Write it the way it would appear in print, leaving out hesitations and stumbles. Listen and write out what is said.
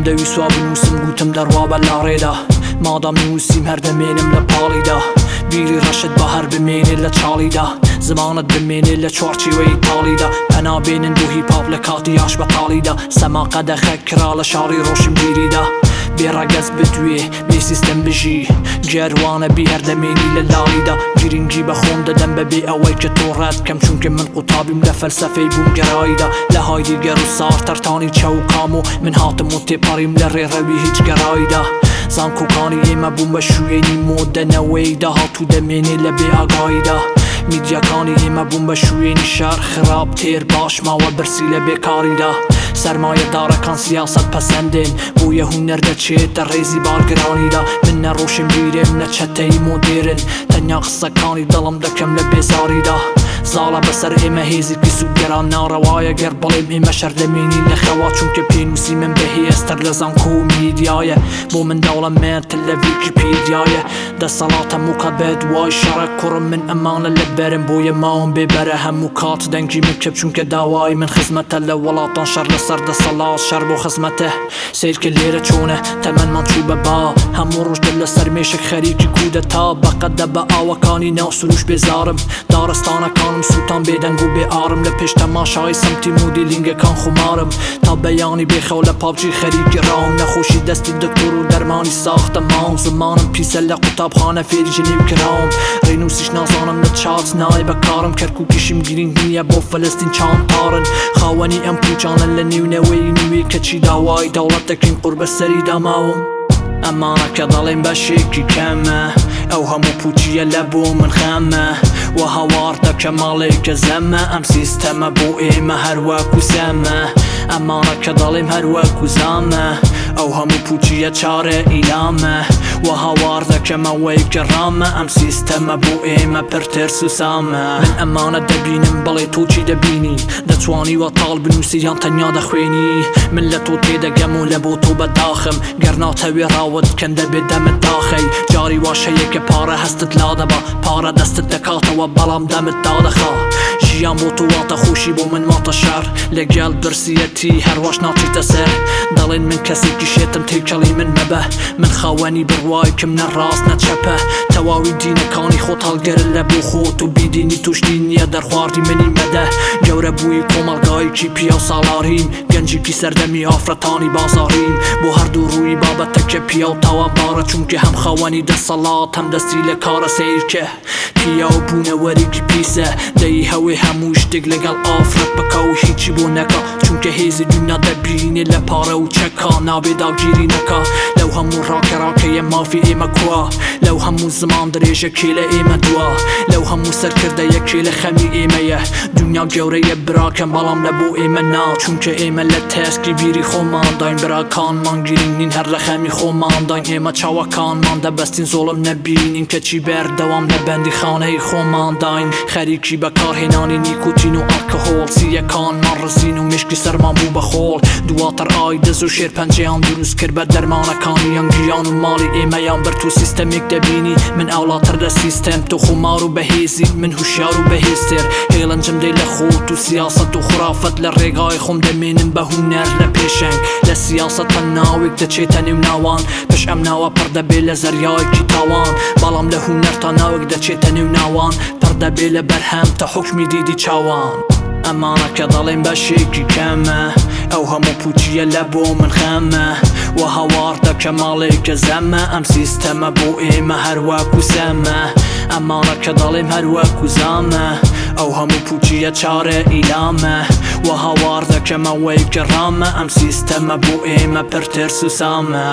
دەوی سوا بنووسم گوتم دەڕوا بە لاڕێدا مادام نووسیم هەردەمێنم لە پاڵیدا بیری ڕەشت بە هەر بمێنێت لە چاڵیدا زمانت بمێنێت لە چوارچێوەی تاڵیدا پەنابێنن بۆ هیپاپ لە کاتی یاش بە تاڵیدا سەما قەدەخە کرا لە شاڕی ڕۆشن بیریدا بێڕەگەز بدوێ بێ سیستەم بژی گەروانە بی هەردەمێنی لە لاڵیدا گرنگی بە خۆم دەدەم بەبێ ئەوەی کە تۆ ڕەت کەم چونکە من قوتابیم لە فەلسەفەی بووم گەراییدا لە هایدی گەر و سار تەرتانی چەوکام و من هاتم و تێپەڕیم لە ڕێڕەوی هیچ گەراییدا زانکۆکانی ئێمە بووم بە شوێنی مۆدەنەوەیدا هاتوو دەمێنێ لە بێ ئاگاییدا میدیاکانی ئێمە بووم بە شوێنی شار خراپ تێر باش ماوە برسی لە بێکاریدا سەرمایەدارەکان سیاست پەسەندێن بۆیە هونەر دەچێتە ڕێزی بارگرانیدا من نەڕۆشن بیرێم نە چەتەی مۆدێرن تەنیا قسەکانی دڵم دەکەم لە بێزاریدا زاڵە بەسەر ئێمە هێزێکی سوودگەران ناڕەوایە گەر بڵێم ئێمە شەردەمێنی لە خەوا چونکە پێنووسی من بەهێزتر لە زانکۆ و میدیایە بۆ منداڵەمێنتر لە ویکیپیدیایە دەسەڵاتە موکات بە دوای شەڕە کوڕم من ئەمانە لە بەرم بۆیە ماوم بێبەرە هەموو کات دەنگی من کەپ چونکە داوای من خزمەتە لە وڵاتان شەڕ لەسەر دەسەڵات شەڕ بۆ خزمەتە سیرکە لێرە چۆنە تەمەنمان چوو بە با هەموو ڕۆژ دل لەسەر مێشک خەریکی کودەتا بەقەدە بە ئاوەکانی ناو سروش بێزارم دارستانەکانم سووتان بێدەنگ و بێ ئارم لە پێش تەماشای سەمتی مۆدیلینگەکان خمارم تا بەیانی بێخەو لە پابجی خەریکی ڕاوم نەخۆشی دەستی دکتۆر و دەرمانی ساختە ماوم زمانم پیسە لە قوتابخانە فێری ژنیو کراوم ڕێنووسیش نازانم لە چات نای بەکارم کەرکووکیشم گرنگ نییە بۆ فەلەستین چاندپارن خاوەنی ئەم پوچانە لە نێونەوەی نوێ کەچی داوای دەوڵەت دەکەین قوربە سەری داماوم ئەمانە کە دەڵێن بەشێکی کەمە ئەو هەموو پوچیە لە بۆ من خەمە و هەوار دەکە ماڵێکە زەمە ئەم سیستەمە بۆ ئێمە هەروەکو سەمە ئەمانە کە دەڵێم هەروەکو زامە ئەو هەموو پوچیە چارە ئیلامە و هەوار دەکەمەوەی کە ڕامە ئەم سیستەمە بۆ ئێمە پرتر سوسامە من ئەمانە دەبینم بەڵێ تۆ چی دەبینی دەتوانی وە تاڵ بنووسییان تەنیا دەخوێنی من لە تۆ تێدەگەم و لە بۆ تۆ بەداخم گەر ناتەوێ ڕاوت کەن دەبێت دەمت داخەی جاری واشەیە کە پارە هەستت لادەبە پارە دەستت دەکاتەوە بەڵام دەمت دادەخا ژیان بۆ تۆ واتە خۆشی بۆ من واتە شەڕ لەگەڵ برسیەتی هەروەش ناچیتە سەر دەڵێن من کەسێکی شێتم تێکەڵی من مەبە من خاوەنی بڕوایکم نە ڕاست نە چەپە تەواوی دینەکانی خۆت هەڵگەرن لە بۆ خۆت و بیدینی توشتی نییە دەرخواردی منی مەدە گەورە بووی کۆمەڵگایەکی پیا و ساڵاریم گەنجێکی سەردەمی ئافرەتانی بازاریم بۆ هەردوو ڕووی بابەتەکە پیا و تاوانبارە چونکە هەم خاوەنی دەسەڵات هەم دەستی لە کارە سیرکە پیا و بوونەوەرێکی پیسە دەی هەوێ هەموو شتێک لەگەڵ ئافرەت بکە و هیچی بۆ نەکە چونکە هێزی دنیا دەبینێ لە پارە و چەکا نابێ داگیری نەکە لەو هەموو ڕاکەڕاکەیە مافی ئێمە کووە لەو هەموو زمان درێژە کێ لە ئێمە دووە لەو هەموو سەرکردەیە کێ لە خەمی ئێمەیە دنیا گەورەیە براکەم بەڵام لە بۆ ئێمە نا چونکە ئێمە لە تەسکی بیری خۆمان داین براکانمان گرنگ نین هەر لە خەمی خۆمان داین ئێمە چاوەکانمان دەبەستین زۆڵم نەبینین کەچی بەردەوام لە بەندی خانەی خۆمان داین خەریکی بەکارهێنانی نیکوتین و ئالکۆهۆڵ سیەکانمان ڕزین و مشکی سەرمان بوو بە خۆڵ دواتر ئای دەز و شێرپەنجەیان دروست کرد بە دەرمانەکانیان گیان و ماڵی ئێمەیان برد و سیستەمێک دەبینی من ئاوڵاتر لە سیستەم تۆ خۆمار و بەهێزی من هوشیار و بەهێزتر هێڵەنجم دەی لە خۆت و سیاست و خوڕافەت لە ڕێگای خۆم دەمێنم بە هونەر لە پێشنگ لە سیاستە ناوێک دەچێتە نێو ناوان پش ئەم ناوە پڕ دەبێ لە زەریایەکی تاوان بەڵام لە هونەر تا ناوێک دەچێتە نێو ناوان پڕ دەبێ لە بەرهەم تا حوکمی دیدی چاوان ئەمانە کە دەڵێن بەشێکی کەمە ئەو هەموو پوچیە لە بۆ من خەمە و هەوار دەکە ماڵێکە زەمە ئەم سیستەمە بۆ ئێمە هەروەکو سەمە ئەمانە کە دەڵێم هەروەکو زامە ئەو هەموو پوچیە چارە ئیلامە و هەوار دەکەمەوەی کە ڕامە ئەم سیستەمە بۆ ئێمە پرتر سوسامە